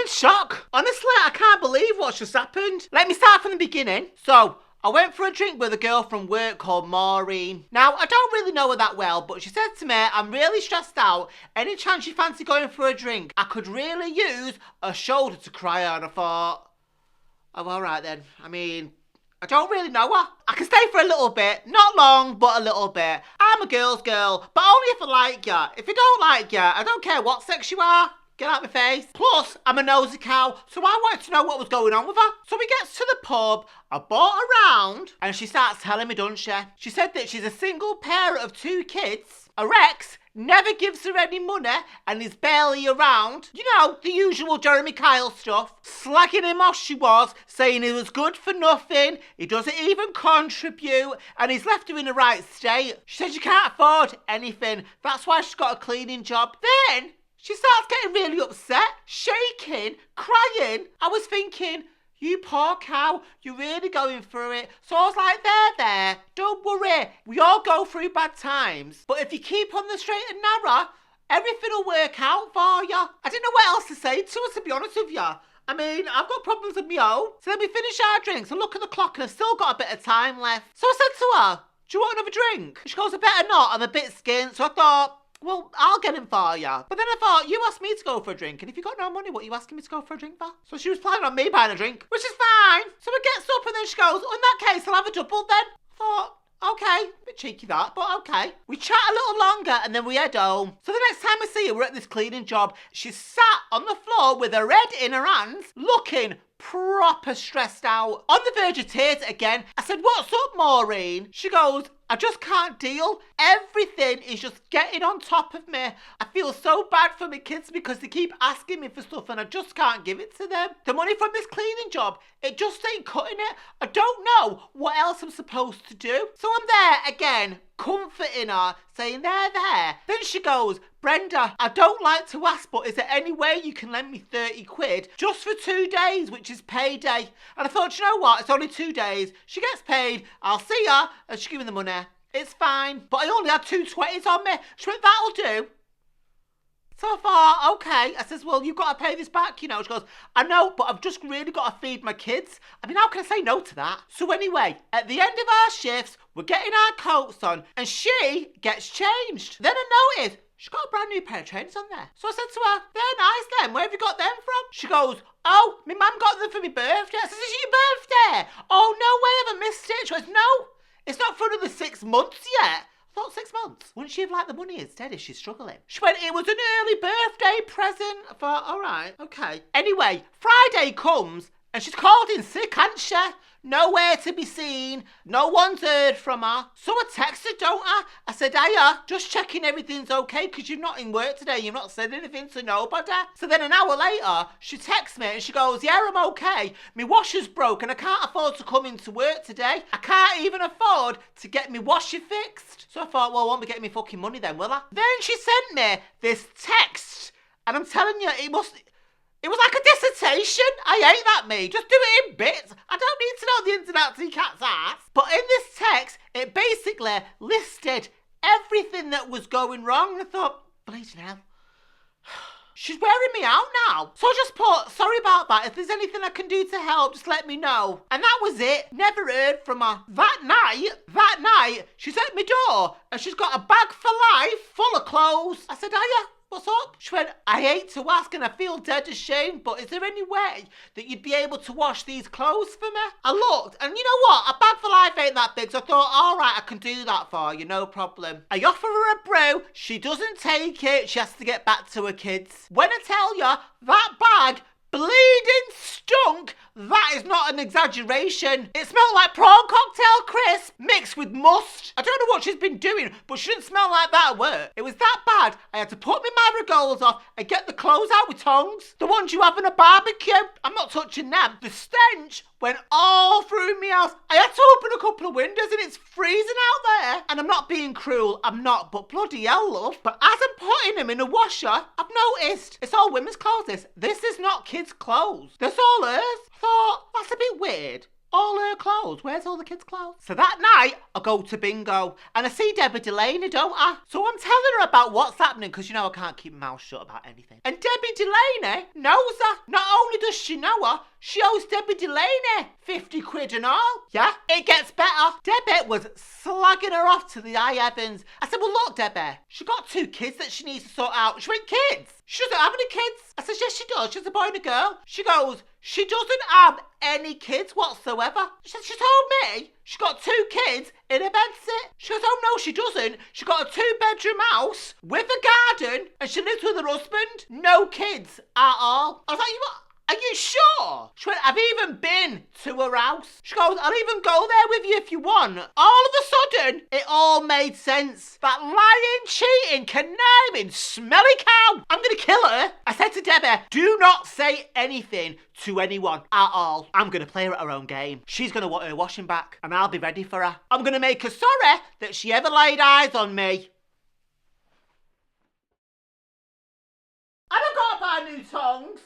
in shock. Honestly, I can't believe what's just happened. Let me start from the beginning. So, I went for a drink with a girl from work called Maureen. Now, I don't really know her that well, but she said to me, I'm really stressed out. Any chance you fancy going for a drink? I could really use a shoulder to cry on. I thought, oh, all right then. I mean, I don't really know her. I can stay for a little bit. Not long, but a little bit. I'm a girl's girl, but only if I like you. If I don't like you, I don't care what sex you are. Get out my face. Plus, I'm a nosy cow, so I wanted to know what was going on with her. So we get to the pub, I bought her round, and she starts telling me, doesn't she? She said that she's a single parent of 2 kids. Her ex never gives her any money and is barely around. You know, the usual Jeremy Kyle stuff. Slagging him off she was, saying he was good for nothing, he doesn't even contribute, and he's left her in the right state. She said she can't afford anything, that's why she's got a cleaning job. Then she starts getting really upset, shaking, crying. I was thinking, you poor cow, you're really going through it. So I was like, there, don't worry. We all go through bad times. But if you keep on the straight and narrow, everything will work out for you. I didn't know what else to say to her, to be honest with you. I mean, I've got problems of my own. So then we finish our drinks and look at the clock and I've still got a bit of time left. So I said to her, do you want another drink? She goes, I better not, I'm a bit skint. So I thought, well, I'll get him for you. But then I thought, you asked me to go for a drink, and if you got no money, what are you asking me to go for a drink for? So she was planning on me buying a drink, which is fine. So we gets up and then she goes, oh, in that case, I'll have a double then. I thought, okay, a bit cheeky that, but okay. We chat a little longer and then we head home. So the next time I see her, we're at this cleaning job. She's sat on the floor with her head in her hands, looking proper stressed out. On the verge of tears again. I said, what's up, Maureen? She goes, I just can't deal. Everything is just getting on top of me. I feel so bad for my kids because they keep asking me for stuff and I just can't give it to them. The money from this cleaning job, it just ain't cutting it. I don't know what else I'm supposed to do. So I'm there again, comforting her, saying, there. Then she goes, Brenda, I don't like to ask, but is there any way you can lend me 30 quid just for 2 days, which is payday? And I thought, you know what? It's only 2 days. She gets paid. I'll see her. And she give me the money. It's fine. But I only had 2 20s on me. She went, that'll do. So I thought, okay. I says, well, you've got to pay this back, you know. She goes, I know, but I've just really got to feed my kids. I mean, how can I say no to that? So anyway, at the end of our shifts, we're getting our coats on and she gets changed. Then I noticed she's got a brand new pair of trainers on there. So I said to her, they're nice then. Where have you got them from? She goes, oh, my mum got them for my birthday. I said, is it your birthday? Oh, no way, have I missed it? She goes, no, it's not for another 6 months yet. I thought 6 months. Wouldn't she have liked the money instead if she's struggling? She went, it was an early birthday present. I thought, all right, okay. Anyway, Friday comes and she's called in sick, hasn't she? Nowhere to be seen. No one's heard from her. So I texted, don't I? I said, hiya, just checking everything's okay because you're not in work today. You've not said anything to nobody. So then an hour later, she texts me and she goes, yeah, I'm okay. My washer's broke and I can't afford to come into work today. I can't even afford to get my washer fixed. So I thought, well, I won't be getting me fucking money then, will I? Then she sent me this text and I'm telling you, it was like a dissertation. I hate that, me. Just do it in bits. I don't need to know the ins and outs of your cat's ass. But in this text, it basically listed everything that was going wrong. And I thought, bleeding hell. She's wearing me out now. So I just put, sorry about that. If there's anything I can do to help, just let me know. And that was it. Never heard from her. That night, she's at my door and she's got a bag for life full of clothes. I said, hiya. What's up? She went, I hate to ask and I feel dead ashamed, but is there any way that you'd be able to wash these clothes for me? I looked, and you know what? A bag for life ain't that big, so I thought, all right, I can do that for you, no problem. I offer her a brew. She doesn't take it. She has to get back to her kids. When I tell you, that bag bleeding stunk, that is not an exaggeration. It smelled like prawn cocktail crisp mixed with must. I don't know what she's been doing, but she didn't smell like that at work. It was that bad, I had to put my marigolds off and get the clothes out with tongs. The ones you have in a barbecue. I'm not touching them. The stench went all through my house. I had to open a couple of windows and it's freezing out there. And I'm not being cruel, I'm not, but bloody hell, love. But as I'm putting them in a washer, I've noticed it's all women's clothes. This is not kids' clothes. That's all hers. I thought, that's a bit weird. All her clothes. Where's all the kids' clothes? So that night, I go to bingo and I see Debbie Delaney, don't I? So I'm telling her about what's happening because, I can't keep my mouth shut about anything. And Debbie Delaney knows her. Not only does she know her, she owes Debbie Delaney 50 quid and all. Yeah, it gets better. Debbie was slagging her off to the high heavens. I said, well, look, Debbie, she got 2 kids that she needs to sort out. She went, kids? She doesn't have any kids. I said, yes, she does. She has a boy and a girl. She goes, she doesn't have any kids whatsoever. She said, she told me she got 2 kids in a bedsit. She goes, oh, no, she doesn't. She got a 2-bedroom house with a garden and she lives with her husband. No kids at all. I was like, what? Are you sure? She went, I've even been to her house. She goes, I'll even go there with you if you want. All of a sudden, it all made sense. That lying, cheating, conniving, smelly cow. I'm going to kill her. I said to Debbie, do not say anything to anyone at all. I'm going to play her at her own game. She's going to want her washing back and I'll be ready for her. I'm going to make her sorry that she ever laid eyes on me. And I've got to buy new tongs.